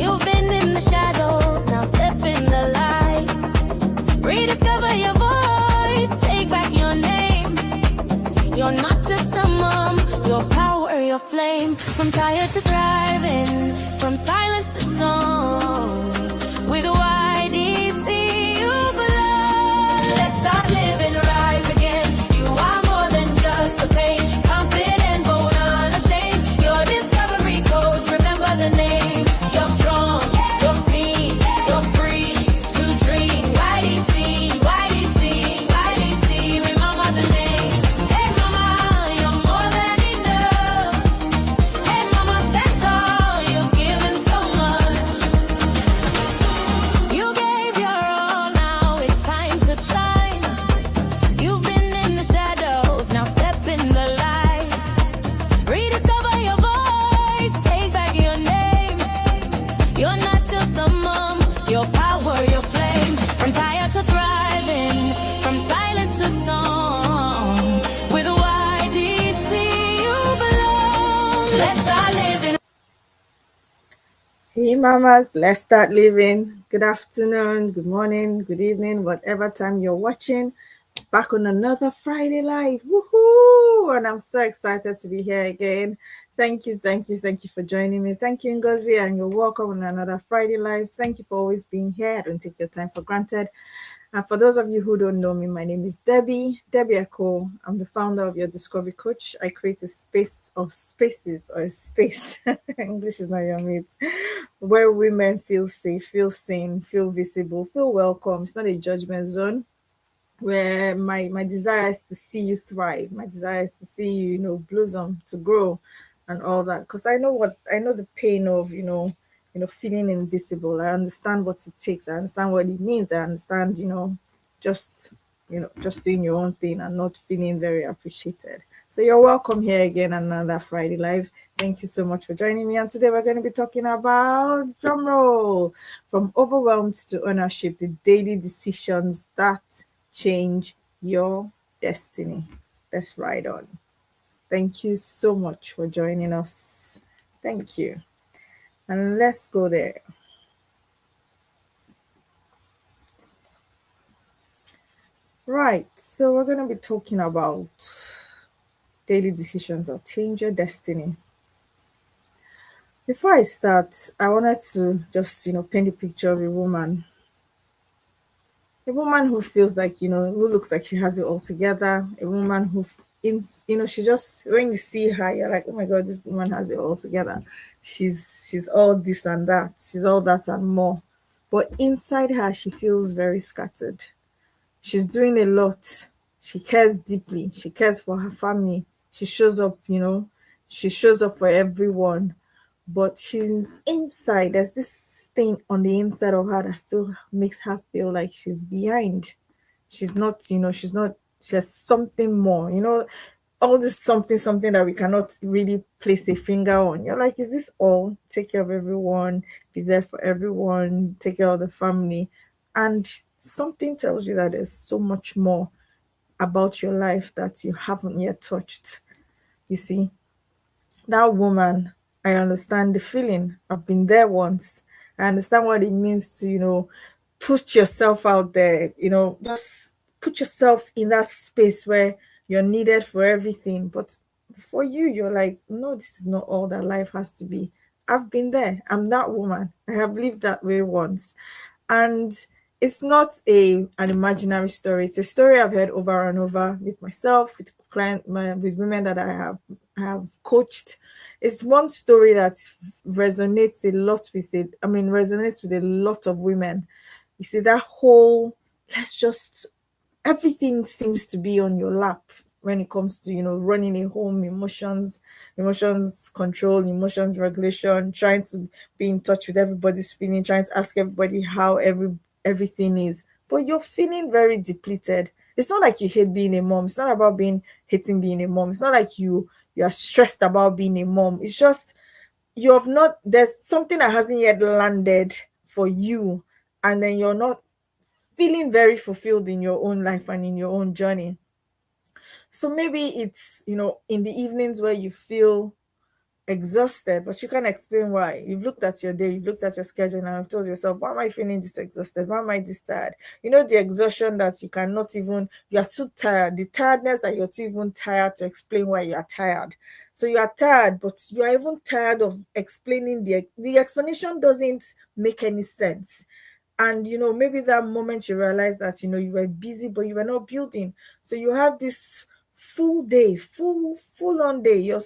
You've been in the shadows, now step in the light. Rediscover your voice, take back your name. You're not just a mom, your power, your flame. From tired to thriving, from silence to song. With YDC you belong. Let's start living, rise again. You are more than just a pain. Confident, bold, unashamed. Your discovery coach, remember the name. You're strong, you're seen, you're free to dream. YDC, YDC, YDC, remember the name. Hey mama, you're more than enough. Hey mama, stand tall, you've given so much. You gave your all, now it's time to shine. You've been in the shadows, now step in the light. Rediscover your voice, take back your name. You're not just a mom, your power, your flame. From tired to thriving, from silence to song. With YDC you belong. Let's start living. Hey mamas, let's start living. Good afternoon, good morning, good evening, whatever time you're watching. Back on another Friday Live. Woohoo! And I'm so excited to be here again. Thank you for joining me. Thank you, Ngozi, and you're welcome on another Friday Live. Thank you for always being here. I don't take your time for granted. And for those of you who don't know me, my name is Debbie Echo. I'm the founder of Your Discovery Coach. I create a space of spaces, or a space, English is not your mate, where women feel safe, feel seen, feel visible, feel welcome. It's not a judgment zone, where my desire is to see you thrive. My desire is to see you, blossom, to grow and all that. Because I know the pain of, feeling invisible. I understand what it takes. I understand what it means. I understand, just doing your own thing and not feeling very appreciated. So you're welcome here again on another Friday Live. Thank you so much for joining me. And today we're going to be talking about, drumroll, from overwhelmed to ownership, the daily decisions that change your destiny. Let's ride on. Thank you so much for joining us. Thank you. And let's go there. Right. So we're going to be talking about daily decisions that change your destiny. Before I start, I wanted to just, paint a picture of a woman who feels like, who looks like she has it all together. A woman who, she just, when you see her, you're like, oh my God, this woman has it all together. She's all this and that. She's all that and more. But inside her, she feels very scattered. She's doing a lot. She cares deeply. She cares for her family. She shows up, she shows up for everyone. But she's inside, there's this thing on the inside of her that still makes her feel like she's behind. She's not, she has something more, all this something that we cannot really place a finger on. You're like, is this all? Take care of everyone, be there for everyone, take care of the family. And something tells you that there's so much more about your life that you haven't yet touched. You see, that woman, I understand the feeling. I've been there once. I understand what it means to, put yourself out there, just put yourself in that space where you're needed for everything. But for you, you're like, no, this is not all that life has to be. I've been there. I'm that woman. I have lived that way once. And it's not an imaginary story. It's a story I've heard over and over with myself, with with women that I have coached. It's one story that resonates a lot with it. I mean, resonates with a lot of women. You see, that whole, everything seems to be on your lap when it comes to, running a home, emotions control, emotions regulation, trying to be in touch with everybody's feeling, trying to ask everybody how everything is. But you're feeling very depleted. It's not like you hate being a mom. It's not about hating being a mom. It's not like you are stressed about being a mom. It's just there's something that hasn't yet landed for you, and then you're not feeling very fulfilled in your own life and in your own journey. So maybe it's, in the evenings where you feel exhausted, but you can't explain why. You've looked at your day, you've looked at your schedule, and have told yourself, why am I feeling this exhausted? Why am I this tired? You know, the exhaustion that you cannot even, you are too tired, the tiredness that you're too even tired to explain why you are tired. So you are tired, but you are even tired of explaining the explanation doesn't make any sense. And you know, maybe that moment you realize that you know you were busy but you were not building. So you have this full day, full on day. Your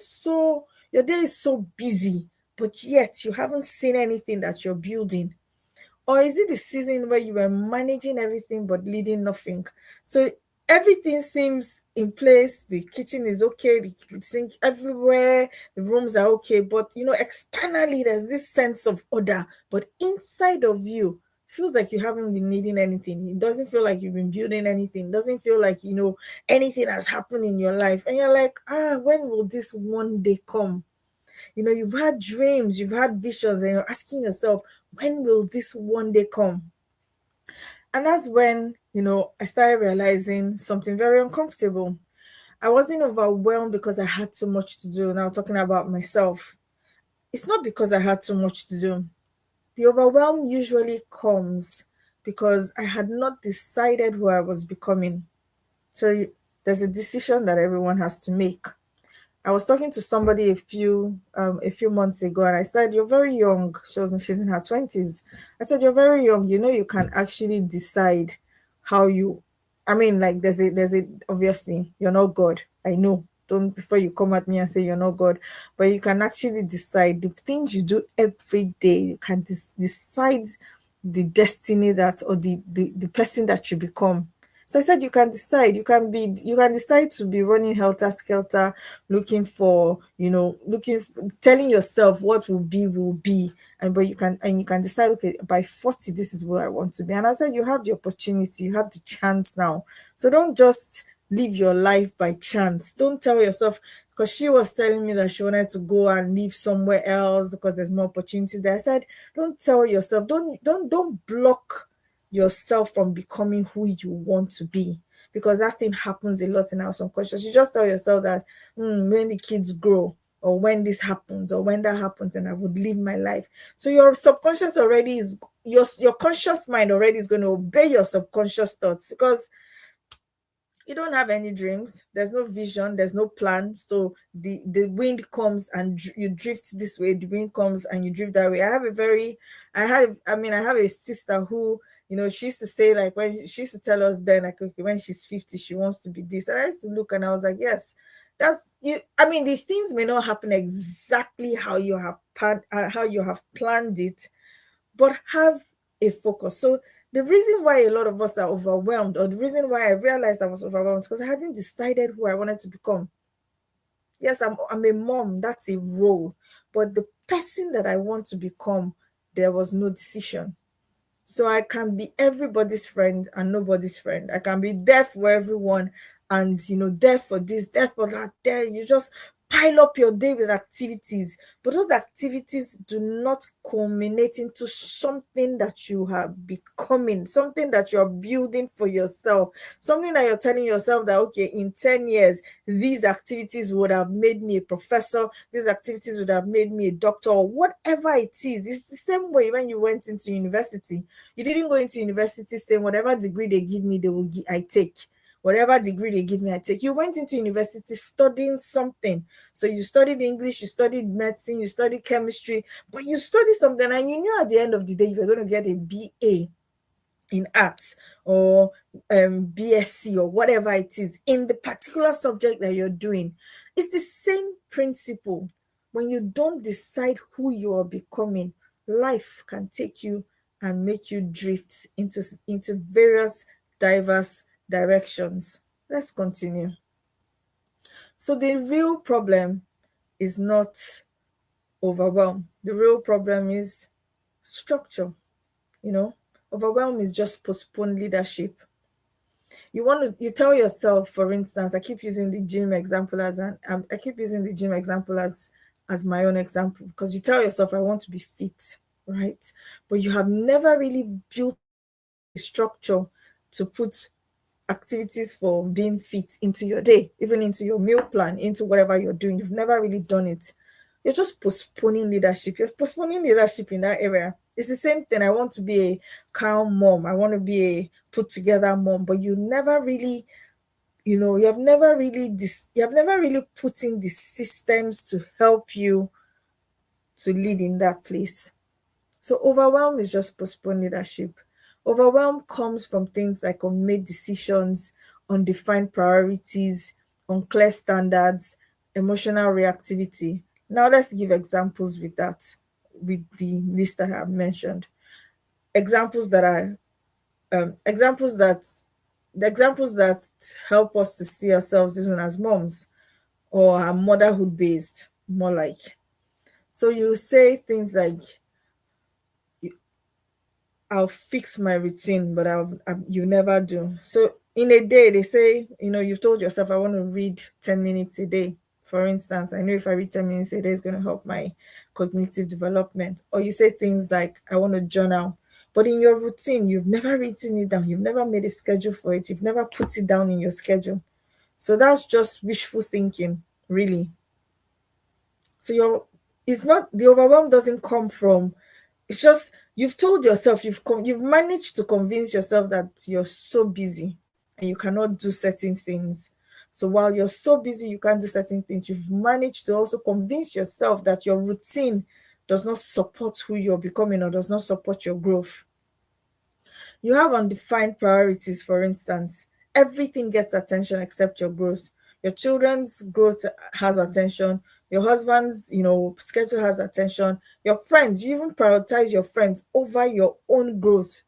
day is so busy, but yet you haven't seen anything that you're building. Or is it the season where you were managing everything but leading nothing? So everything seems in place, the kitchen is okay, the sink everywhere, the rooms are okay, but you know, externally there's this sense of order, but inside of you feels like you haven't been needing anything. It doesn't feel like you've been building anything. It doesn't feel like you know anything has happened in your life. And you're like, when will this one day come? You know, you've had dreams, you've had visions, and you're asking yourself, when will this one day come? And that's when, you know, I started realizing something very uncomfortable. I wasn't overwhelmed because I had too much to do. Now, talking about myself, it's not because I had too much to do. The overwhelm usually comes because I had not decided who I was becoming. So there's a decision that everyone has to make. I was talking to somebody a few months ago, and I said, "You're very young." She's in her 20s. I said, "You're very young. You know, you can actually decide how you. I mean, like there's a obviously you're not God. I know. Don't before you come at me and say you're not God, but you can actually decide the things you do every day. You can decide the destiny that or the person that you become. So I said you can decide. You can decide to be running helter skelter, looking for, you know, telling yourself what will be. And but you can decide, okay, by 40, this is where I want to be. And I said you have the opportunity, you have the chance now. So don't just live your life by chance. Don't tell yourself, because she was telling me that she wanted to go and live somewhere else because there's more opportunity there. I said, don't tell yourself, don't block yourself from becoming who you want to be, because that thing happens a lot in our subconscious. You just tell yourself that when the kids grow, or when this happens, or when that happens, then I would live my life. So your subconscious already is your conscious mind already is going to obey your subconscious thoughts, because you don't have any dreams, there's no vision, there's no plan. So the wind comes and you drift this way, the wind comes and you drift that way. I have a sister who, you know, she used to say, like, when she used to tell us then, like, okay, when she's 50 she wants to be this. And I used to look and I was like, yes, that's you. I mean, these things may not happen exactly how you have planned it, but have a focus. So the reason why a lot of us are overwhelmed, or the reason why I realized I was overwhelmed, is because I hadn't decided who I wanted to become. Yes, I'm a mom, that's a role, but the person that I want to become, there was no decision. So I can be everybody's friend and nobody's friend. I can be there for everyone and, you know, there for this, there for that. There, you just pile up your day with activities, but those activities do not culminate into something that you are becoming, something that you're building for yourself, something that you're telling yourself that, okay, in 10 years, these activities would have made me a professor, these activities would have made me a doctor, or whatever it is. It's the same way when you went into university. You didn't go into university saying, whatever degree they give me, I take. Whatever degree they give me, I take. You went into university studying something. So you studied English, you studied medicine, you studied chemistry, but you studied something, and you knew at the end of the day you were going to get a BA in arts, or BSc, or whatever it is in the particular subject that you're doing. It's the same principle. When you don't decide who you are becoming, life can take you and make you drift into various diverse directions. Let's continue. So the real problem is not overwhelm. The real problem is structure. You know, overwhelm is just postponed leadership. You tell yourself, for instance, I keep using the gym example as my own example, because you tell yourself, I want to be fit, right? But you have never really built a structure to put activities for being fit into your day, even into your meal plan, into whatever you're doing. You've never really done it. You're just postponing leadership. You're postponing leadership in that area. It's the same thing. I want to be a calm mom. I want to be a put together mom, but you never really, you have never really put in the systems to help you to lead in that place. So overwhelm is just postponed leadership. Overwhelm comes from things like unmade decisions, undefined priorities, unclear standards, emotional reactivity. Now let's give examples with that, with the list that I've mentioned. Examples that are examples that the examples that help us to see ourselves even as moms or are motherhood based, more like. So you say things like, I'll fix my routine, but you never do. So in a day, they say, you've told yourself, I want to read 10 minutes a day. For instance, I know if I read 10 minutes a day, it's going to help my cognitive development. Or you say things like, I want to journal. But in your routine, you've never written it down. You've never made a schedule for it. You've never put it down in your schedule. So that's just wishful thinking, really. So it's not, the overwhelm doesn't come from, it's just you've told yourself, you've managed to convince yourself that you're so busy and you cannot do certain things. So while you're so busy you can't do certain things, you've managed to also convince yourself that your routine does not support who you're becoming or does not support your growth. You have undefined priorities, for instance. Everything gets attention except your growth. Your children's growth has attention. Your husband's, schedule has attention. Your friends, you even prioritize your friends over your own growth.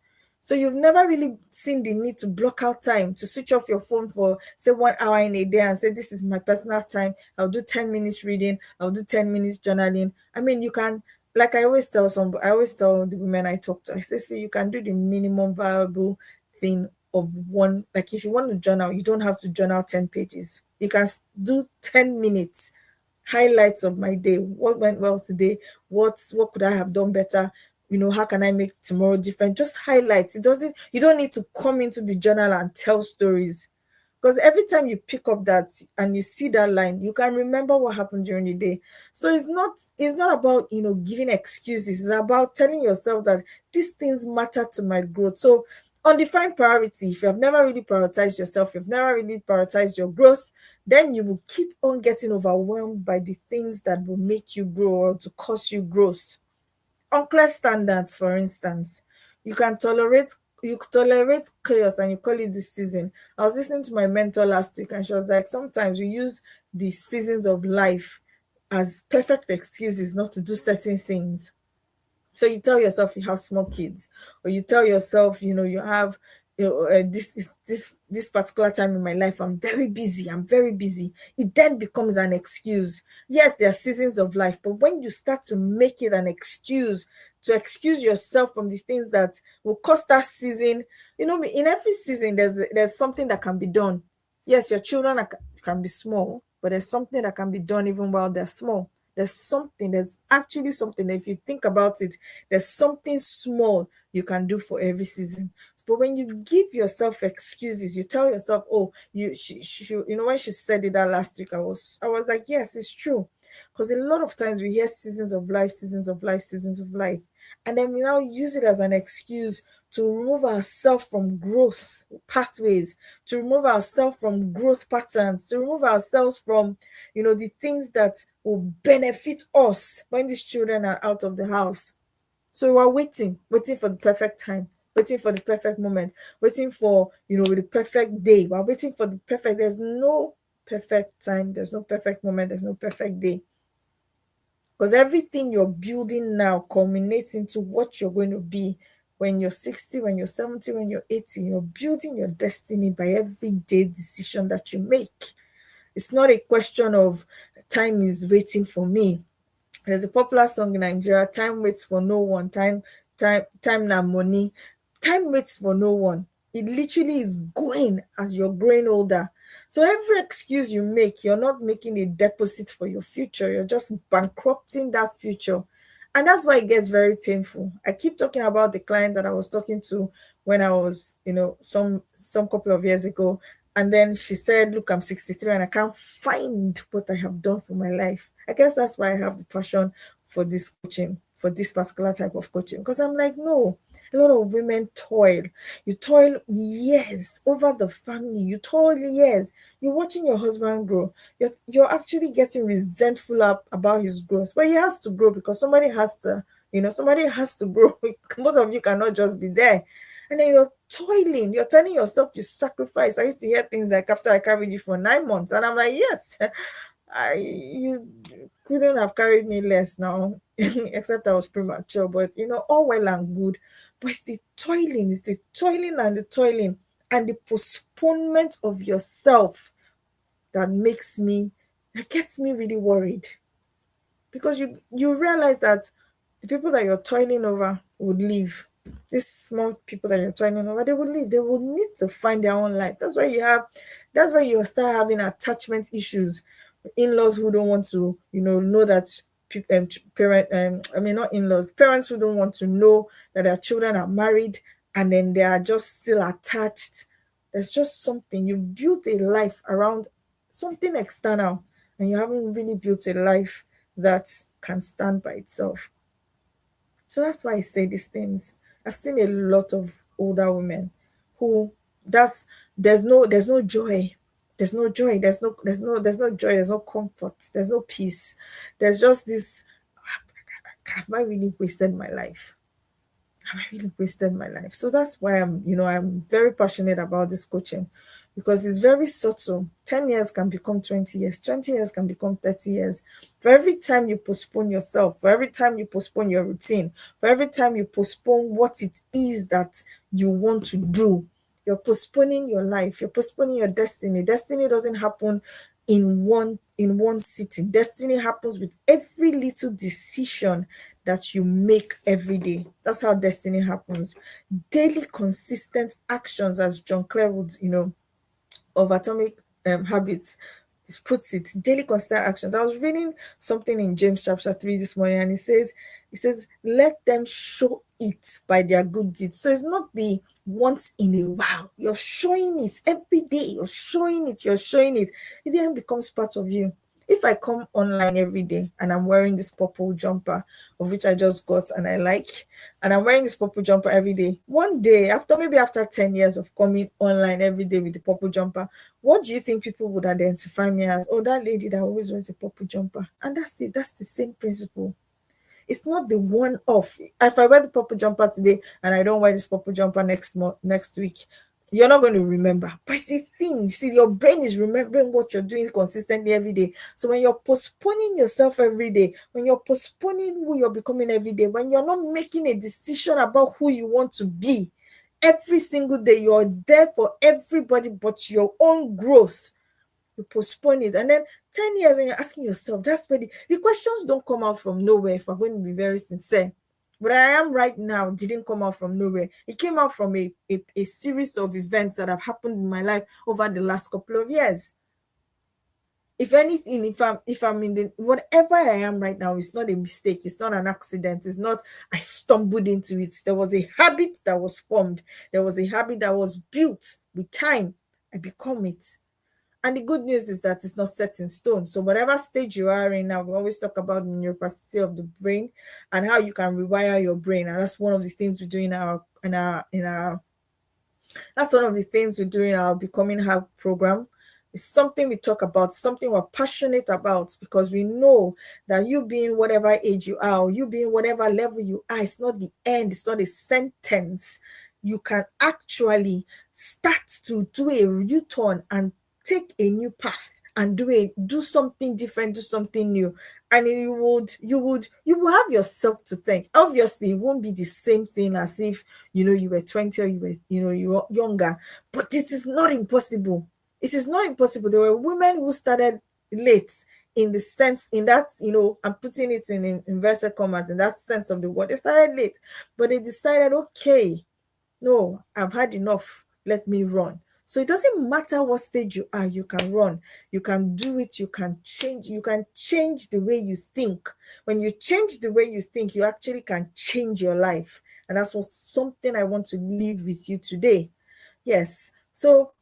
So you've never really seen the need to block out time to switch off your phone for say 1 hour in a day and say, this is my personal time. I'll do 10 minutes reading. I'll do 10 minutes journaling. I mean, you can, like I always tell the women I talk to, I say, see, you can do the minimum viable thing of one. Like if you want to journal, you don't have to journal 10 pages. You can do 10 minutes highlights of my day. What went well today? What could I have done better? How can I make tomorrow different? Just highlights. You don't need to come into the journal and tell stories. Because every time you pick up that and you see that line, you can remember what happened during the day. So it's not about giving excuses. It's about telling yourself that these things matter to my growth. So undefined priority, if you have never really prioritized yourself, you've never really prioritized your growth, then you will keep on getting overwhelmed by the things that will make you grow or to cause you growth. Unclear standards, for instance. You tolerate chaos and you call it the season. I was listening to my mentor last week and she was like, sometimes we use the seasons of life as perfect excuses not to do certain things. So you tell yourself you have small kids, or you tell yourself, you have, this particular time in my life, I'm very busy. I'm very busy. It then becomes an excuse. Yes, there are seasons of life, but when you start to make it an excuse to excuse yourself from the things that will cause that season, in every season, there's something that can be done. Yes, your children can be small, but there's something that can be done even while they're small. There's actually something. If you think about it, there's something small you can do for every season. But when you give yourself excuses, you tell yourself, oh, when she said it that last week, I was like, yes, it's true. Because a lot of times we hear seasons of life, seasons of life, seasons of life, and then we now use it as an excuse to remove ourselves from growth pathways, to remove ourselves from growth patterns, to remove ourselves from, the things that will benefit us when these children are out of the house. So we're waiting for the perfect time, waiting for the perfect moment, waiting for, the perfect day. We're waiting for the perfect, there's no perfect time, there's no perfect moment, there's no perfect day. Because everything you're building now culminates into what you're going to be when you're 60, when you're 70, when you're 80. You're building your destiny by everyday decision that you make. It's not a question of time is waiting for me. There's a popular song in Nigeria, time waits for no one, time na money. Time waits for no one. It literally is going as you're growing older. So every excuse you make, you're not making a deposit for your future. You're just bankrupting that future. And that's why it gets very painful. I keep talking about the client that I was talking to when I was, some couple of years ago. And then she said, look, I'm 63 and I can't find what I have done for my life. I guess that's why I have the passion for this coaching, for this particular type of coaching. Because I'm like, no, a lot of women toil. You toil years over the family. You toil years. You're watching your husband grow. You're actually getting resentful about his growth. But he has to grow because somebody has to grow. Both of you cannot just be there. And then you're toiling, you're telling yourself to sacrifice. I used to hear things like, after I carried you for 9 months, and I'm like, yes, you couldn't have carried me less now, except I was premature. But all well and good. But it's the toiling and the toiling and the postponement of yourself that gets me really worried, because you realize that the people that you're toiling over would leave. These small people that you're toiling over, they will leave. They will need to find their own life. That's where you start having attachment issues. In-laws who don't want to, know that parent, I mean, not in-laws, parents who don't want to know that their children are married, and then they are just still attached. There's just something. You've built a life around something external, and you haven't really built a life that can stand by itself. So that's why I say these things. I've seen a lot of older women who that's there's no joy. There's no joy. There's no joy. There's no comfort. There's no peace. There's just this, have I really wasted my life? Have I really wasted my life? So that's why I'm very passionate about this coaching, because it's very subtle. 10 years can become 20 years, 20 years can become 30 years. For every time you postpone yourself, for every time you postpone your routine, for every time you postpone what it is that you want to do, you're postponing your life, you're postponing your destiny. Destiny doesn't happen in one sitting. Destiny happens with every little decision that you make every day. That's how destiny happens. Daily consistent actions, as John Clare Wood, of Atomic Habits puts it, daily constant actions. I was reading something in James chapter 3 this morning, and it says let them show it by their good deeds. So it's not the once in a while. You're showing it every day. You're showing it. It then becomes part of you. If I come online every day and I'm wearing this purple jumper, of which I just got and I like, and I'm wearing this purple jumper every day, one day, after 10 years of coming online every day with the purple jumper, what do you think people would identify me as? Oh, that lady that always wears a purple jumper. And that's it. That's the same principle. It's not the one off. If I wear the purple jumper today and I don't wear this purple jumper next week, you're not going to remember. But it's the thing. See, your brain is remembering what you're doing consistently every day. So when you're postponing yourself every day, when you're postponing who you're becoming every day, when you're not making a decision about who you want to be every single day, you're there for everybody but your own growth. You postpone it, and then 10 years and you're asking yourself, that's where the questions don't come out from nowhere, if I'm going to be very sincere. But I am right now didn't come out from nowhere. It came out from a series of events that have happened in my life over the last couple of years. If anything, if I'm in the whatever I am right now, it's not a mistake, it's not an accident, it's not I stumbled into it. There was a habit that was formed, there was a habit that was built with time. I become it. And the good news is that it's not set in stone. So whatever stage you are in now, we always talk about the neuroplasticity of the brain and how you can rewire your brain. And that's one of the things we do in our that's one of the things we do in our Becoming Her program. It's something we talk about, something we're passionate about, because we know that you being whatever age you are, or you being whatever level you are, it's not the end, it's not a sentence. You can actually start to do a U-turn and take a new path and do something different, do something new. And you will have yourself to thank. Obviously, it won't be the same thing as if you were 20 or you were younger, but it is not impossible. It is not impossible. There were women who started late, in the sense, in that, I'm putting it in inverted commas, in that sense of the word. They started late, but they decided, okay, no, I've had enough, let me run. So it doesn't matter what stage you are, you can run, you can do it, you can change the way you think. When you change the way you think, you actually can change your life. And that's something I want to leave with you today. Yes. So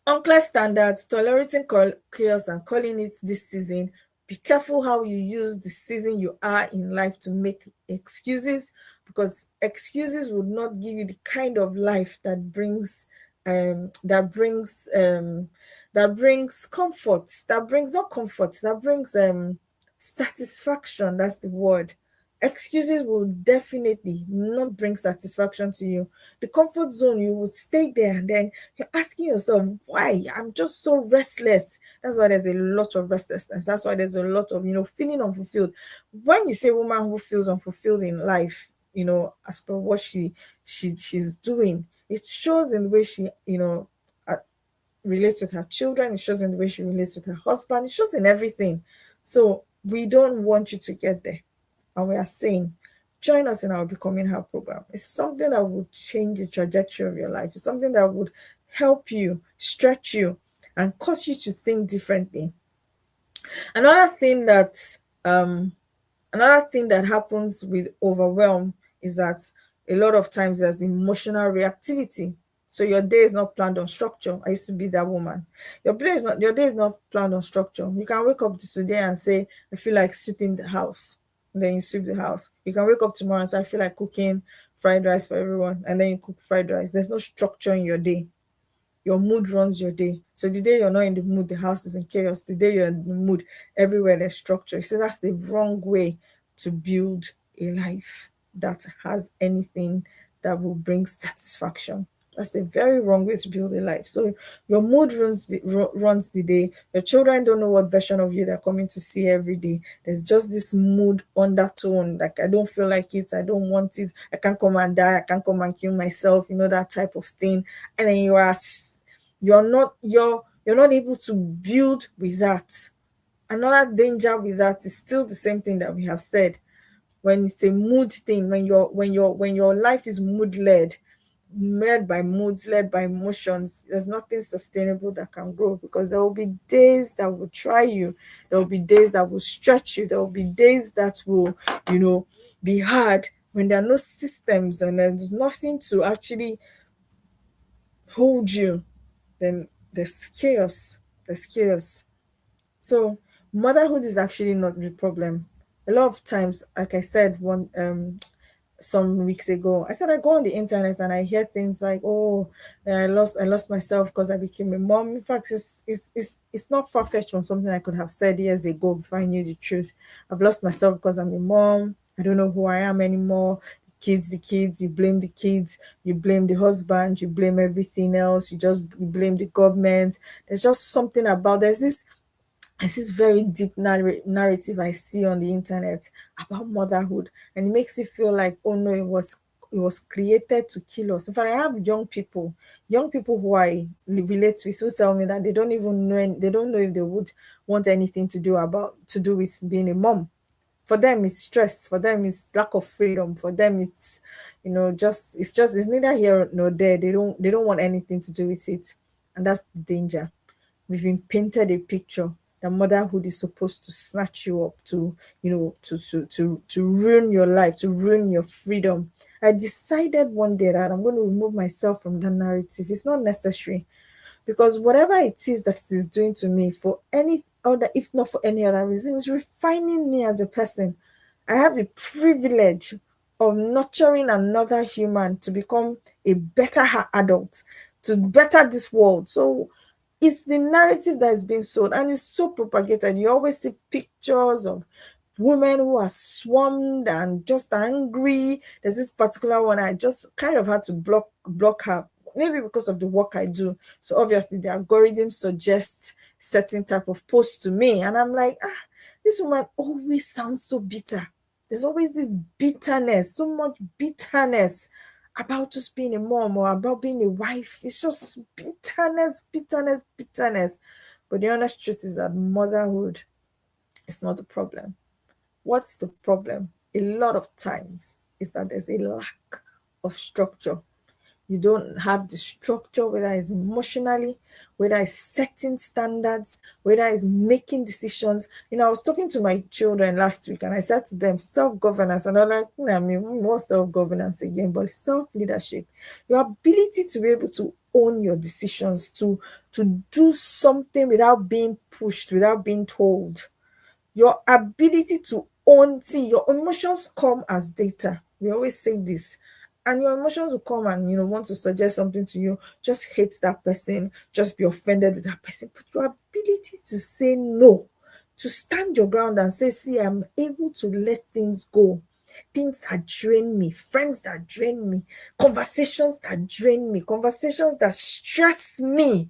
unclear standards, tolerating chaos and calling it this season, Be careful how you use the season you are in life to make excuses, because excuses would not give you the kind of life that brings um that brings um that brings comfort, that brings not comfort, that brings satisfaction. That's the word. Excuses will definitely not bring satisfaction to you. The comfort zone, you would stay there and then you're asking yourself, why? I'm just so restless. That's why there's a lot of restlessness. That's why there's a lot of, feeling unfulfilled. When you say woman who feels unfulfilled in life, as per what she's doing, it shows in the way she, uh, relates with her children. It shows in the way she relates with her husband. It shows in everything. So we don't want you to get there. And we are saying, join us in our Becoming Her program. It's something that would change the trajectory of your life. It's something that would help you, stretch you, and cause you to think differently. Another thing that um another thing that happens with overwhelm is that a lot of times there's emotional reactivity. So your day is not planned on structure. I used to be that woman. Your day is not planned on structure. You can wake up today and say, I feel like sweeping the house. And then you sweep the house. You can wake up tomorrow and say, I feel like cooking fried rice for everyone. And then you cook fried rice. There's no structure in your day. Your mood runs your day. So the day you're not in the mood, the house is in chaos. The day you're in the mood, everywhere there's structure. So that's the wrong way to build a life that has anything that will bring satisfaction. That's a very wrong way to build a life. So your mood runs the day. Your children don't know what version of you they're coming to see every day. There's just this mood undertone, like I don't feel like it, I don't want it, I can't come and die, I can't come and kill myself, that type of thing. And then you're not able to build with that. Another danger with that is still the same thing that we have said. When it's a mood thing, when your life is mood led by moods, led by emotions, there's nothing sustainable that can grow, because there will be days that will try you, there will be days that will stretch you, there will be days that will, be hard, when there are no systems and there's nothing to actually hold you. Then there's chaos. There's chaos. So motherhood is actually not the problem. A lot of times, like I said one some weeks ago, I said I go on the internet and I hear things like, "Oh, I lost myself because I became a mom." In fact, it's not far fetched from something I could have said years ago before I knew the truth. I've lost myself because I'm a mom. I don't know who I am anymore. The kids, you blame the kids, you blame the husband, you blame everything else, you blame the government. There's just something about there's this very deep narrative I see on the internet about motherhood, and it makes it feel like, oh no, it was created to kill us. In fact, I have young people who I relate with, who tell me that they don't even know, they don't know if they would want anything to do with being a mom. For them, it's stress. For them, it's lack of freedom. For them, it's it's neither here nor there. They don't want anything to do with it, and that's the danger. We've been painted a picture that motherhood is supposed to snatch you up, to ruin your life, to ruin your freedom. I decided one day that I'm going to remove myself from that narrative. It's not necessary, because whatever it is that it is doing to me, for any other, if not for any other reason, is refining me as a person. I have the privilege of nurturing another human to become a better adult, to better this world. So it's the narrative that is being sold, and it's so propagated. You always see pictures of women who are swarmed and just angry. There's this particular one I just kind of had to block her, maybe because of the work I do. So obviously the algorithm suggests certain type of post to me, and I'm like, this woman always sounds so bitter. There's always this bitterness, so much bitterness about just being a mom or about being a wife. It's just bitterness, bitterness, bitterness. But the honest truth is that motherhood is not the problem. What's the problem? A lot of times is that there's a lack of structure. You don't have the structure, whether it's emotionally, whether it's setting standards, whether it's making decisions. I was talking to my children last week and I said to them, self-governance. And I'm like, more self-governance again, but self-leadership. Your ability to be able to own your decisions, to do something without being pushed, without being told. Your ability to own, see, your emotions come as data. We always say this. And your emotions will come and want to suggest something to you. Just hate that person, just be offended with that person. But your ability to say no, to stand your ground and say, see, I'm able to let things go. Things that drain me, friends that drain me, conversations that drain me, conversations that stress me,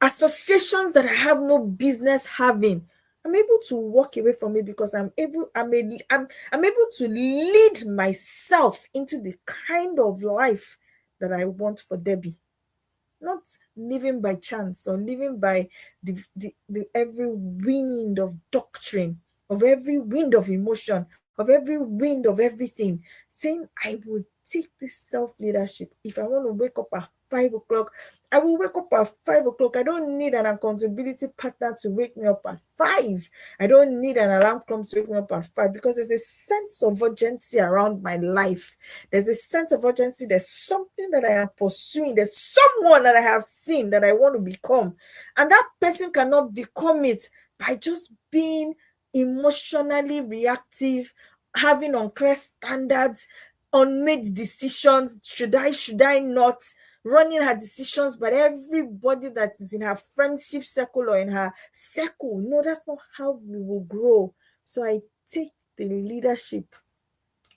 associations that I have no business having. I'm able to walk away from it because I'm able to lead myself into the kind of life that I want for Debbie. Not living by chance or living by the every wind of doctrine, of every wind of emotion, of every wind of everything. Saying I would take this self-leadership. If I want to wake up at 5 o'clock, I will wake up at 5 o'clock. I don't need an accountability partner to wake me up at 5. I don't need an alarm clock to wake me up at 5 because there's a sense of urgency around my life. There's a sense of urgency. There's something that I am pursuing. There's someone that I have seen that I want to become. And that person cannot become it by just being emotionally reactive, having unclear standards, unmade decisions. Should I not? Running her decisions, but everybody that is in her friendship circle or in her circle. No, that's not how we will grow. So I take the leadership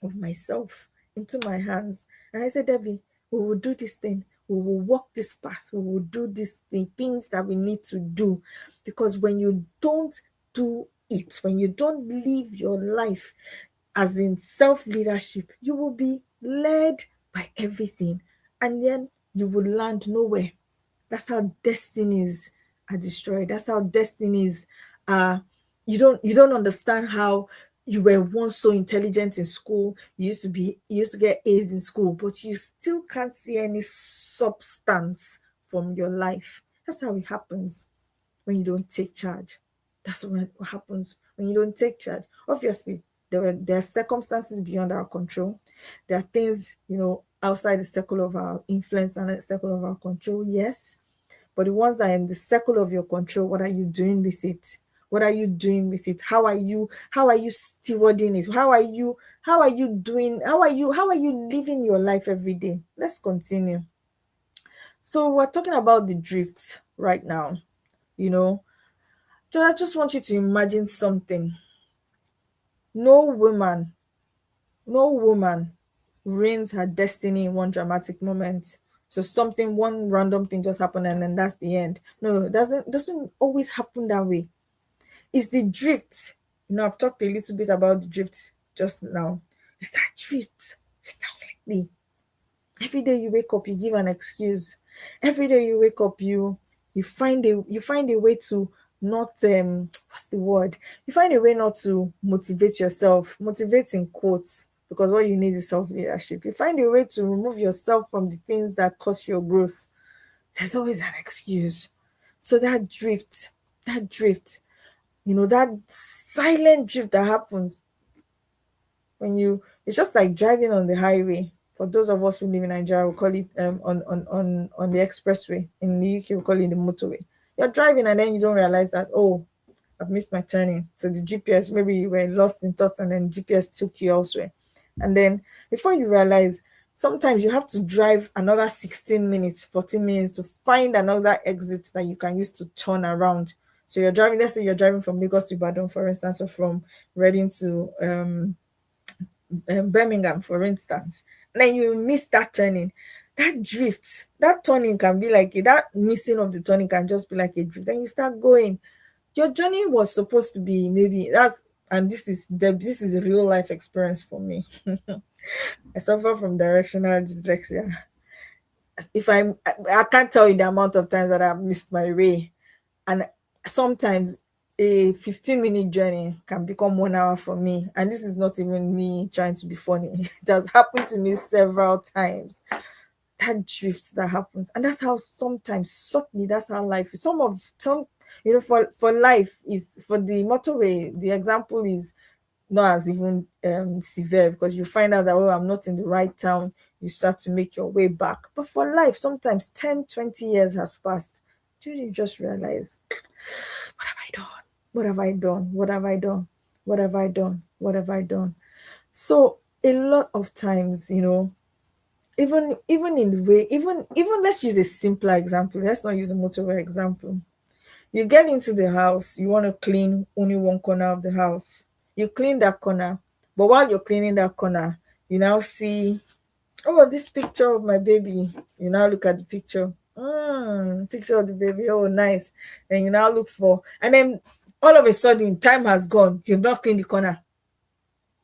of myself into my hands. And I said, Debbie, we will do this thing. We will walk this path. We will do the things that we need to do. Because when you don't do it, when you don't live your life as in self-leadership, you will be led by everything. And then you will land nowhere. That's how destinies are destroyed. That's how destinies are. You don't understand how you were once so intelligent in school. You used to get A's in school, but you still can't see any substance from your life. That's how it happens when you don't take charge. That's what happens when you don't take charge. Obviously, there are circumstances beyond our control. There are things, outside the circle of our influence and the circle of our control, yes. But the ones that are in the circle of your control, what are you doing with it? What are you doing with it? How are you stewarding it? How are you living your life every day? Let's continue. So we're talking about the drift right now. You know, so I just want you to imagine something. No woman, no woman reigns her destiny in one dramatic moment. So one random thing just happened and then that's the end. No, it doesn't always happen that way. It's the drift. I've talked a little bit about the drift just now. It's that drift silently. Every day you wake up, you give an excuse. Every day you wake up, you find a way to not what's the word? You find a way not to motivate yourself. Motivate in quotes, because what you need is self-leadership. You find a way to remove yourself from the things that cause your growth. There's always an excuse. So that silent drift that happens when it's just like driving on the highway. For those of us who live in Nigeria, we call it on the expressway. In the UK, we call it the motorway. You're driving and then you don't realize that, oh, I've missed my turning. So the GPS, maybe you were lost in thoughts and then GPS took you elsewhere. And then before you realize, sometimes you have to drive another 16 minutes, 14 minutes to find another exit that you can use to turn around. So you're driving, let's say you're driving from Lagos to Ibadan, for instance, or from Reading to Birmingham, for instance. And then you miss that turning. That drift, that turning can be like that missing of the turning can just be like a drift. Then you start going. Your journey was supposed to be maybe and this is a real life experience for me. I suffer from directional dyslexia. If I can't tell you the amount of times that I've missed my way. And sometimes a 15-minute journey can become 1 hour for me. And this is not even me trying to be funny. It has happened to me several times. That drift that happens. And that's how sometimes, subtly, that's how life is. For life is, for the motorway, the example is not as even severe, because you find out that, oh, I'm not in the right town. You start to make your way back. But for life, sometimes 10, 20 years has passed. You just realize, what have I done? What have I done? What have I done? What have I done? What have I done? So a lot of times, even in the way, even let's use a simpler example. Let's not use a motorway example. You get into the house, you want to clean only one corner of the house. You clean that corner, but while you're cleaning that corner, you now see, oh, this picture of my baby. You now look at the picture. Picture of the baby. Oh, nice. And you now look for, and then all of a sudden, time has gone. You've not cleaned the corner.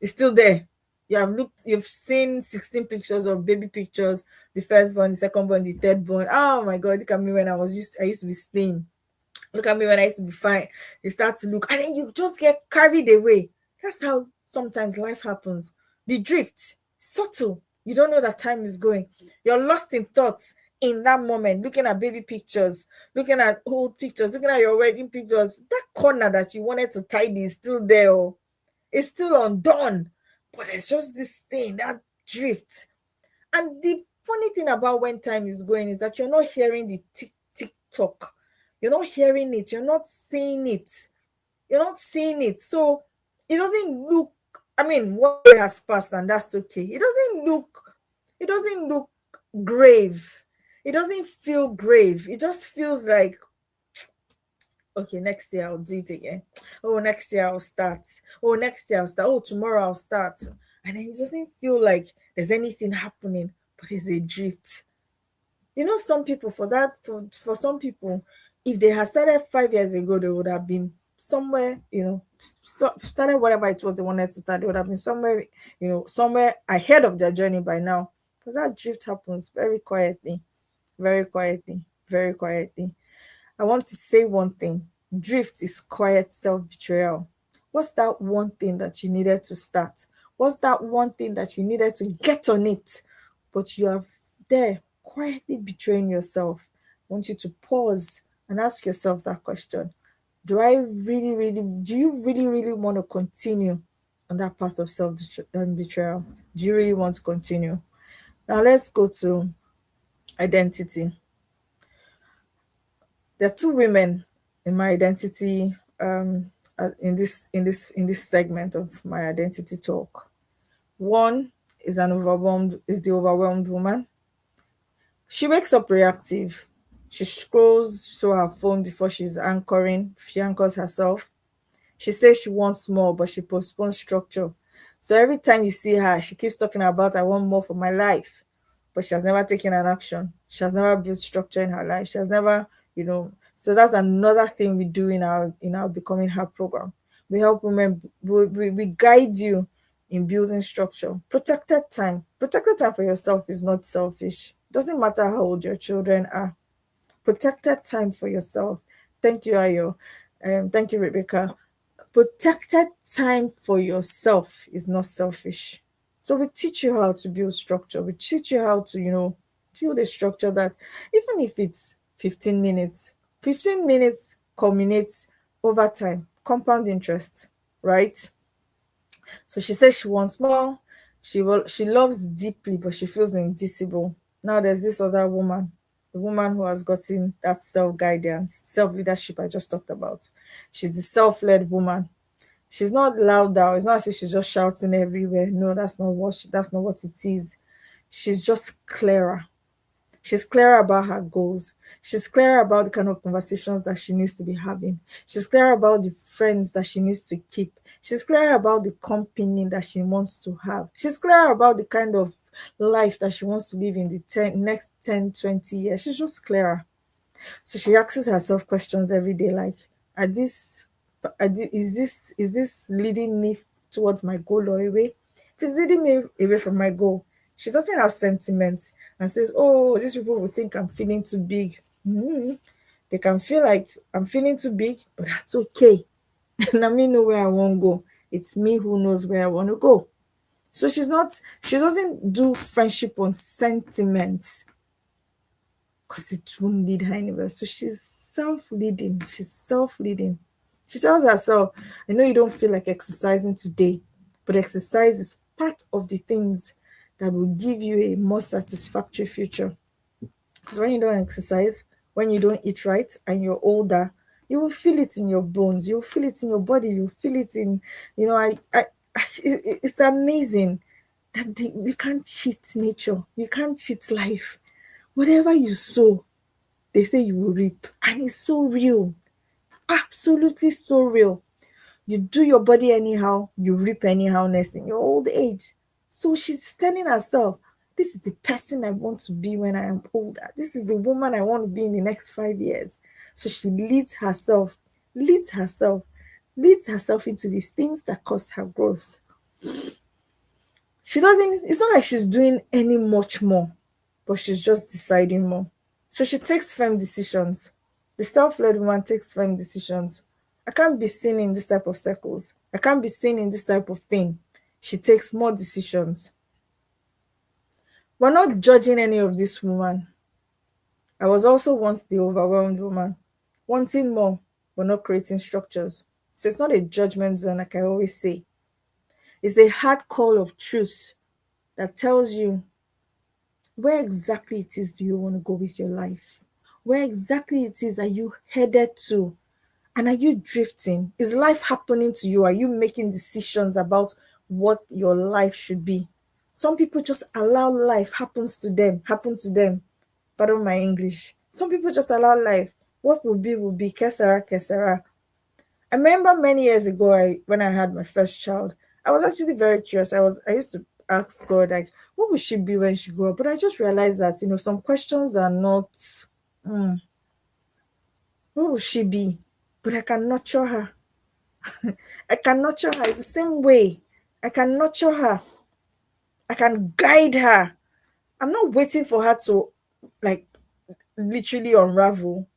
It's still there. You've seen 16 pictures of baby pictures, the first one, the second one, the third one. Oh my god, look at me when I used to be slim. Look at me when I used to be fine. You start to look, and then you just get carried away. That's how sometimes life happens. The drift, subtle. You don't know that time is going. You're lost in thoughts in that moment, looking at baby pictures, looking at old pictures, looking at your wedding pictures. That corner that you wanted to tidy is still there. Oh. It's still undone. But there's just this thing, that drift. And the funny thing about when time is going is that you're not hearing the tick tick tock. You're not hearing it. You're not seeing it. You're not seeing it. So it doesn't look. I mean, one day has passed, and that's okay. It doesn't look. It doesn't look grave. It doesn't feel grave. It just feels like, okay, next year I'll do it again. Oh, next year I'll start. Oh, next year I'll start. Oh, tomorrow I'll start. And then it doesn't feel like there's anything happening, but there's a drift. Some people, for some people, if they had started 5 years ago, they would have been somewhere, started whatever it was they wanted to start. They would have been somewhere, somewhere ahead of their journey by now. But that drift happens very quietly, very quietly, very quietly. I want to say one thing. Drift is quiet self betrayal. What's that one thing that you needed to start? What's that one thing that you needed to get on it? But you are there quietly betraying yourself. I want you to pause and ask yourself that question. Do you really, really want to continue on that path of self betrayal? Do you really want to continue? Now let's go to identity. There are two women in my identity in this segment of my identity talk. One is the overwhelmed woman. She wakes up reactive. She scrolls through her phone before she's anchoring. She anchors herself. She says she wants more, but she postpones structure. So every time you see her, she keeps talking about, I want more for my life. But she has never taken an action. She has never built structure in her life. She has never, so that's another thing we do in our Becoming Her program. We help women, we guide you in building structure. Protected time for yourself is not selfish. It doesn't matter how old your children are. Protected time for yourself. Thank you, Ayo. Thank you, Rebecca. Protected time for yourself is not selfish. So we teach you how to build structure. We teach you how to, build a structure that, even if it's 15 minutes, 15 minutes culminates over time, compound interest, right? So she says she wants more. She loves deeply, but she feels invisible. Now there's this other woman, the woman who has gotten that self-guidance, self-leadership I just talked about. She's the self-led woman. She's not loud out. It's not as if she's just shouting everywhere. No, that's not what it is. She's just clearer. She's clearer about her goals. She's clearer about the kind of conversations that she needs to be having. She's clearer about the friends that she needs to keep. She's clearer about the company that she wants to have. She's clearer about the kind of life that she wants to live in the next 10, 20 years. She's just clearer. So she asks herself questions every day like, is this leading me towards my goal or away? If it's leading me away from my goal, she doesn't have sentiments and says, oh, these people will think I'm feeling too big. They can feel like I'm feeling too big, but that's okay. Let me know where I want to go. It's me who knows where I want to go. So she doesn't do friendship on sentiments, because it won't lead her anywhere. So she's self-leading. She tells herself, I know you don't feel like exercising today, but exercise is part of the things that will give you a more satisfactory future. Because when you don't exercise, when you don't eat right, and you're older, You will feel it in your bones. You will feel it in your body. You feel it in, it's amazing. And we can't cheat nature. We can't cheat life. Whatever you sow, they say you will reap. And it's so real. Absolutely so real. You do your body anyhow, you reap anyhowness in your old age. So she's telling herself, this is the person I want to be when I am older. This is the woman I want to be in the next 5 years. So she leads herself, leads herself into the things that cause her growth. She doesn't, it's not like she's doing any much more, but she's just deciding more. So she takes firm decisions. The self-led woman takes firm decisions. I can't be seen in this type of circles. I can't be seen in this type of thing. She takes more decisions. We're not judging any of this woman. I was also once the overwhelmed woman, wanting more, but not creating structures. So it's not a judgment zone, like I always say. It's a hard call of truth that tells you where exactly it is do you want to go with your life? Where exactly it is are you headed to? And are you drifting? Is life happening to you? Are you making decisions about what your life should be? Some people just allow life happen to them. Pardon my English. Some people just allow life. What will be, kesara, kesara. I remember many years ago, when I had my first child, I was actually very curious. I used to ask God, like, what will she be when she grew up? But I just realized that, some questions are not, mm, what will she be? But I can nurture her. I can nurture her. It's the same way. I can nurture her. I can guide her. I'm not waiting for her to, like, literally unravel,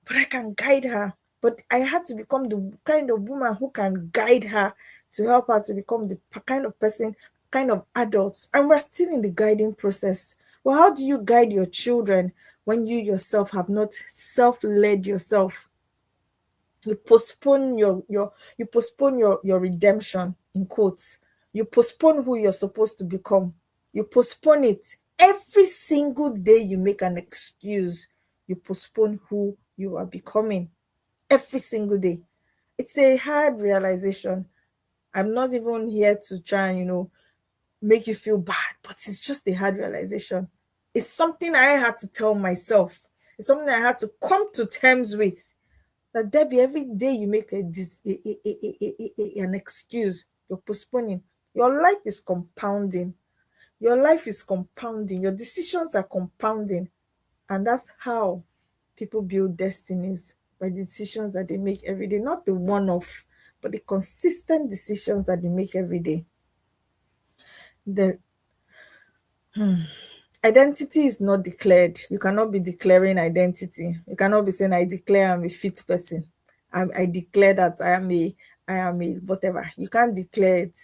but I can guide her. But I had to become the kind of woman who can guide her to help her to become the kind of person, kind of adults. And we're still in the guiding process. Well, how do you guide your children when you yourself have not self-led yourself? You postpone your redemption, in quotes. You postpone who you're supposed to become. You postpone it. Every single day you make an excuse, you postpone who you are becoming. Every single day. It's a hard realization. I'm not even here to try and, make you feel bad, but it's just a hard realization. It's something I had to tell myself. It's something I had to come to terms with. That Debbie, every day you make an excuse, you're postponing. Your life is compounding. Your life is compounding. Your decisions are compounding. And that's how people build destinies, by the decisions that they make every day. Not the one off, but the consistent decisions that they make every day. The identity is not declared. You cannot be declaring identity. You cannot be saying, I declare I'm a fit person. I declare that I am a whatever. You can't declare it.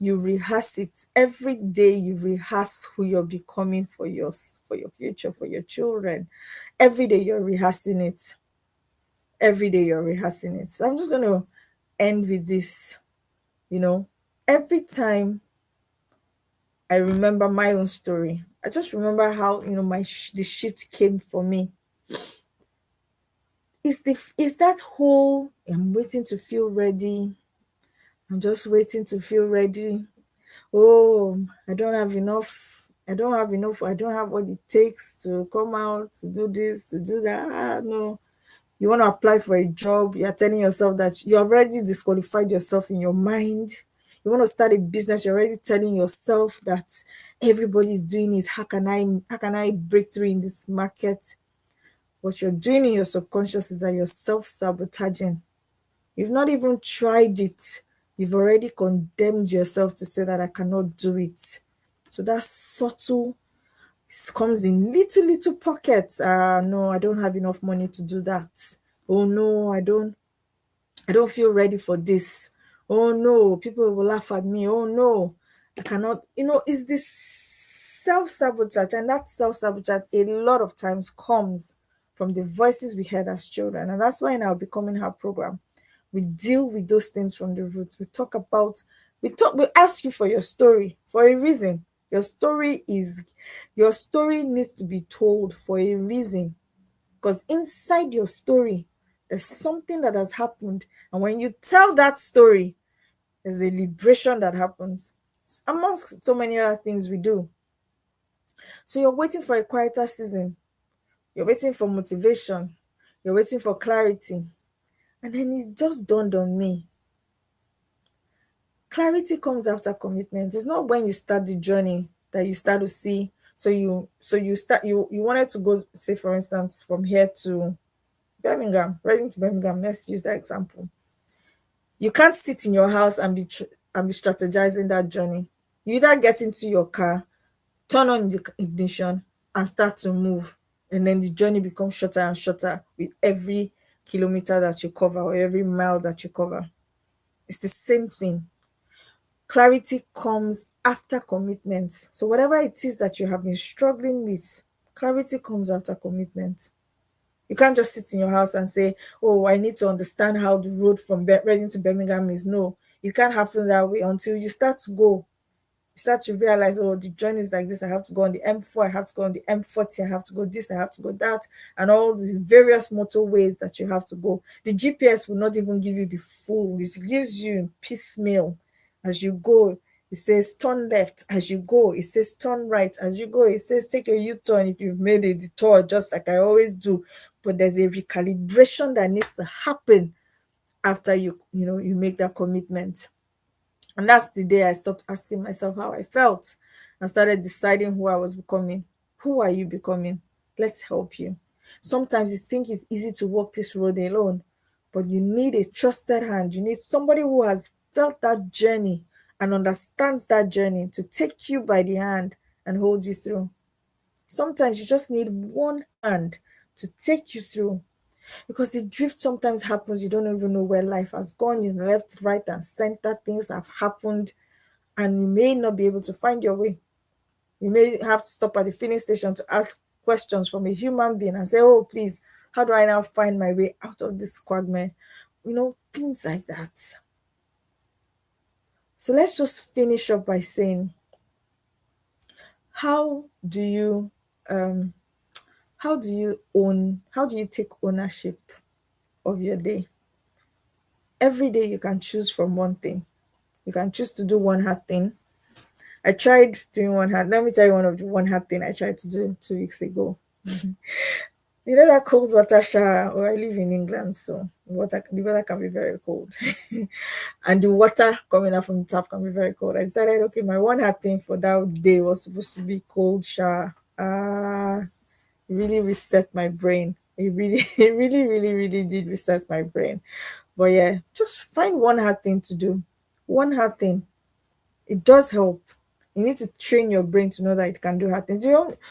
You rehearse it every day. You rehearse who you're becoming for your future, for your children. Every day you're rehearsing it. Every day you're rehearsing it. So I'm just going to end with this. Every time I remember my own story, I just remember how the shift came for me. Is that whole I'm waiting to feel ready. I'm just waiting to feel ready. Oh, I don't have enough. I don't have enough. I don't have what it takes to come out, to do this, to do that. No. You want to apply for a job, you're telling yourself that you already disqualified yourself in your mind. You want to start a business, you're already telling yourself that everybody is doing it. How can I break through in this market? What you're doing in your subconscious is that you're self-sabotaging. You've not even tried it. You've already condemned yourself to say that I cannot do it. So that's subtle. It comes in little pockets. No, I don't have enough money to do that. Oh no, I don't feel ready for this. Oh no, people will laugh at me. Oh no, I cannot. It's this self-sabotage, and that self-sabotage a lot of times comes from the voices we heard as children. And that's why in our Becoming Her program, we deal with those things from the root. We ask you for your story for a reason. Your story needs to be told for a reason, because inside your story There's something that has happened. And when you tell that story, there's a liberation that happens, amongst so many other things we do. So you're waiting for a quieter season, you're waiting for motivation, you're waiting for clarity. And then it just dawned on me, clarity comes after commitment. It's not when you start the journey that you start to see. So you wanted to go, say for instance, from here to Birmingham, Reading to Birmingham. Let's use that example. You can't sit in your house and be strategizing that journey. You either get into your car, turn on the ignition, and start to move, and then the journey becomes shorter and shorter with every kilometer that you cover or every mile that you cover. It's the same thing. Clarity comes after commitment. So whatever it is that you have been struggling with, clarity comes after commitment. You can't just sit in your house and say, "Oh, I need to understand how the road from Reading to Birmingham is." No, it can't happen that way until you start to go. You start to realize, oh, the journey is like this. I have to go on the M4, I have to go on the M40, I have to go this, I have to go that, and all the various motorways that you have to go. The GPS will not even give you the full, it gives you in piecemeal as you go. It says turn left as you go, it says turn right as you go, it says take a U-turn if you've made a detour, just like I always do. But there's a recalibration that needs to happen after you make that commitment. And that's the day I stopped asking myself how I felt and started deciding who I was becoming. Who are you becoming? Let's help you. Sometimes you think it's easy to walk this road alone, but you need a trusted hand. You need somebody who has felt that journey and understands that journey to take you by the hand and hold you through. Sometimes you just need one hand to take you through, because the drift sometimes happens. You don't even know where life has gone. You left, right, and center. Things have happened, and you may not be able to find your way. You may have to stop at the filling station to ask questions from a human being and say, "Oh, please, how do I now find my way out of this quagmire?" Things like that. So let's just finish up by saying, how do you um how do you take ownership of your day? Every day you can choose from one thing. You can choose to do one hard thing. I tried doing one hard. Let me tell you one of the one hard thing I tried to do 2 weeks ago. That cold water shower. Or I live in England, so the water can be very cold, and the water coming out from the tap can be very cold. I decided, okay, my one hard thing for that day was supposed to be cold shower. It really reset my brain. It really, it really, really, really did reset my brain. But yeah, just find one hard thing to do. One hard thing. It does help. You need to train your brain to know that it can do hard things.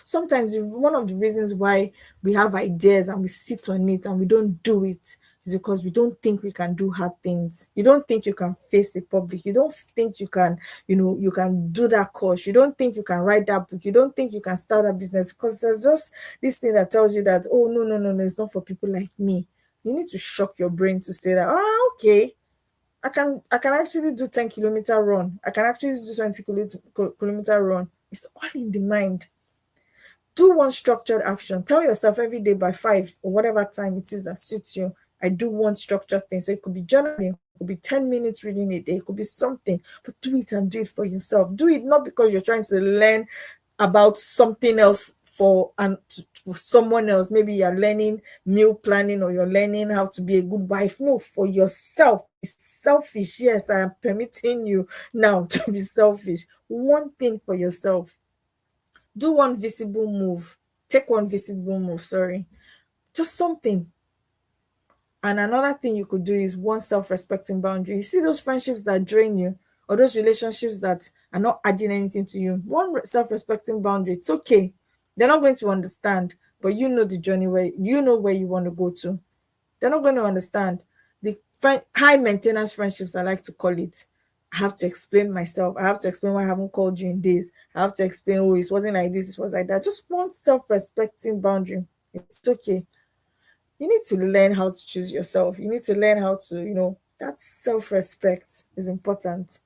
Sometimes one of the reasons why we have ideas and we sit on it and we don't do it is because we don't think we can do hard things. You don't think you can face a public. You don't think you can, you can do that course. You don't think you can write that book. You don't think you can start a business, because there's just this thing that tells you that, oh, no, no, no, no, it's not for people like me. You need to shock your brain to say that, okay, I can actually do 10-kilometer run. I can actually do 20-kilometer run. It's all in the mind. Do one structured action. Tell yourself every day by 5 or whatever time it is that suits you, I do one structured thing. So it could be journaling, it could be 10 minutes reading a day, it could be something, but do it and do it for yourself. Do it not because you're trying to learn about something else for someone else. Maybe you're learning meal planning or you're learning how to be a good wife. No, for yourself. It's selfish. Yes, I am permitting you now to be selfish. One thing for yourself. Do one visible move. Take one visible move, sorry. Just something. And another thing you could do is one self-respecting boundary. You see those friendships that drain you, or those relationships that are not adding anything to you, one self-respecting boundary. It's okay. They're not going to understand, but you know the journey, where you know where you want to go to. They're not going to understand. The high maintenance friendships, I like to call it. I have to explain myself. I have to explain why I haven't called you in days. I have to explain, oh, it wasn't like this, it was like that. Just one self-respecting boundary. It's okay. You need to learn how to choose yourself. You need to learn how to, that self-respect is important.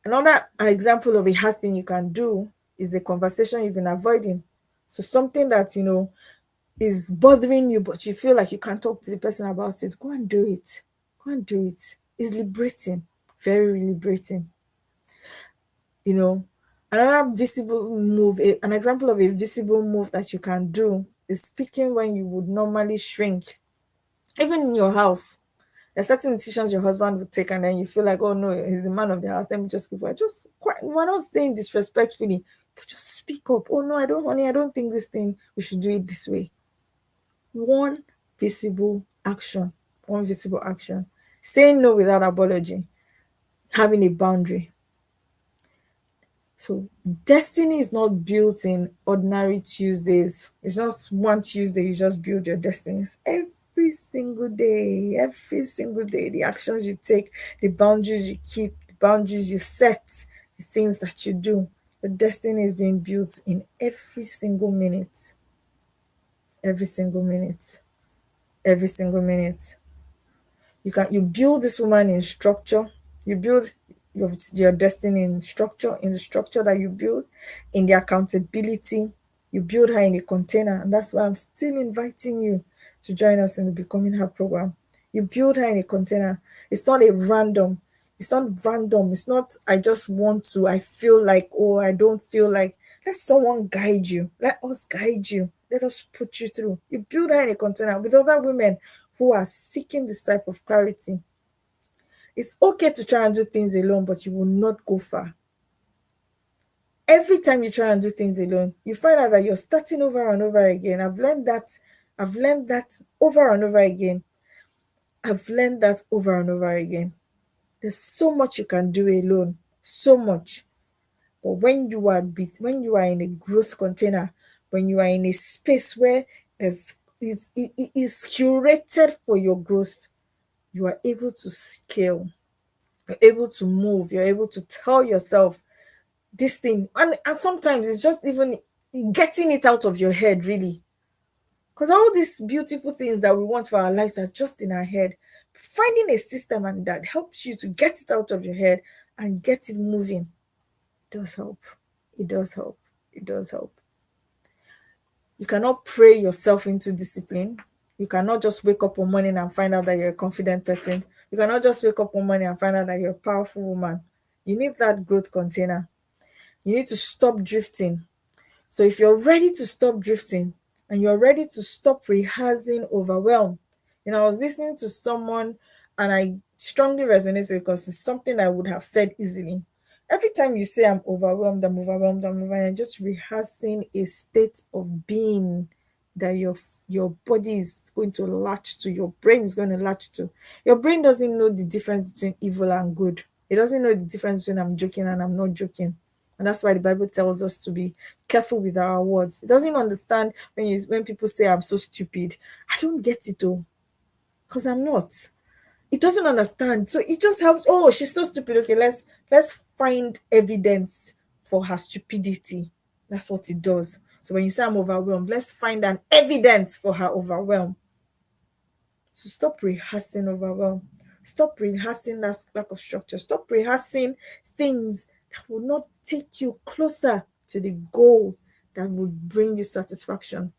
Another example of a hard thing you can do is a conversation you've been avoiding. So something that, is bothering you, but you feel like you can't talk to the person about it, go and do it. Go and do it. It's liberating, very liberating. You know, another visible move, an example of a visible move that you can do is speaking when you would normally shrink, even in your house. There's certain decisions your husband would take, and then you feel like, oh no, he's the man of the house. Let me just keep quiet. Just quiet. We're not saying disrespectfully, but just speak up. Oh no, I don't, honey, I don't think this thing, we should do it this way. One visible action. One visible action. Saying no without apology. Having a boundary. So destiny is not built in ordinary Tuesdays. It's not one Tuesday you just build your destinies. Every single day, the actions you take, the boundaries you keep, the boundaries you set, the things that you do, the destiny is being built in every single minute. Every single minute. Every single minute. You build this woman in structure. You build your destiny in the structure that you build, in the accountability. You build her in a container, and that's why I'm still inviting you to join us in the Becoming Her program. You build her in a container. It's not a random. It's not random. It's not I just want to, I feel like, oh, I don't feel like. Let someone guide you. Let us guide you. Let us put you through. You build her in a container with other women who are seeking this type of clarity. It's okay to try and do things alone, but you will not go far. Every time you try and do things alone, you find out that you're starting over and over again. I've learned that over and over again. I've learned that over and over again. There's so much you can do alone, so much. But when you are in a growth container, when you are in a space where it is curated for your growth, you are able to scale, you're able to move, you're able to tell yourself this thing. And sometimes it's just even getting it out of your head, really. Because all these beautiful things that we want for our lives are just in our head. Finding a system and that helps you to get it out of your head and get it moving, it does help. It does help. It does help. You cannot pray yourself into discipline. You cannot just wake up one morning and find out that you're a confident person. You cannot just wake up one morning and find out that you're a powerful woman. You need that growth container. You need to stop drifting. So if you're ready to stop drifting and you're ready to stop rehearsing overwhelm, I was listening to someone and I strongly resonated because it's something I would have said easily. Every time you say I'm overwhelmed, I'm just rehearsing a state of being that your body is going to latch to, your brain is going to latch to. Your brain doesn't know the difference between evil and good. It doesn't know the difference between I'm joking and I'm not joking. And that's why the Bible tells us to be careful with our words. It doesn't understand when people say I'm so stupid. I don't get it though, because I'm not. It doesn't understand. So it just helps. Oh, she's so stupid. Okay, let's find evidence for her stupidity. That's what it does. So when you say I'm overwhelmed, let's find an evidence for her overwhelm. So stop rehearsing overwhelm. Stop rehearsing that lack of structure. Stop rehearsing things that will not take you closer to the goal that will bring you satisfaction.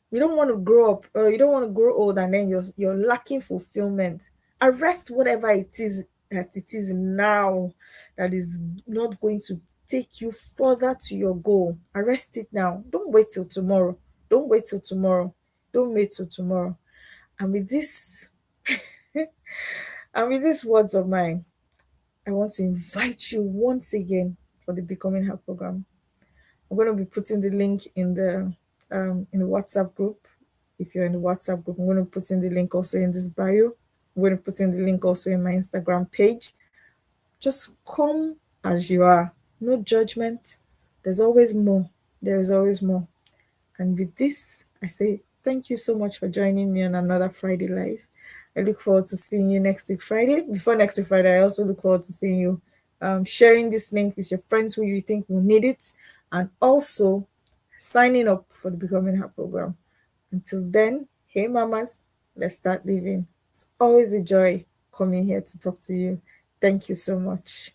You don't want to grow up, you don't want to grow old and then you're lacking fulfillment. Arrest whatever it is that it is now that is not going to take you further to your goal. Arrest it now. Don't wait till tomorrow. Don't wait till tomorrow. Don't wait till tomorrow. And with this, and with these words of mine, I want to invite you once again for the Becoming Her program. I'm going to be putting the link in the WhatsApp group. If you're in the WhatsApp group, I'm going to put in the link also in this bio. I'm going to put in the link also in my Instagram page. Just come as you are. No judgment. There's always more. There is always more. And with this, I say thank you so much for joining me on another Friday Live. I look forward to seeing you next week Friday. Before next week Friday, I also look forward to seeing you sharing this link with your friends who you think will need it, and also signing up for the Becoming Her program. Until then, hey mamas, let's start living. It's always a joy coming here to talk to you. Thank you so much.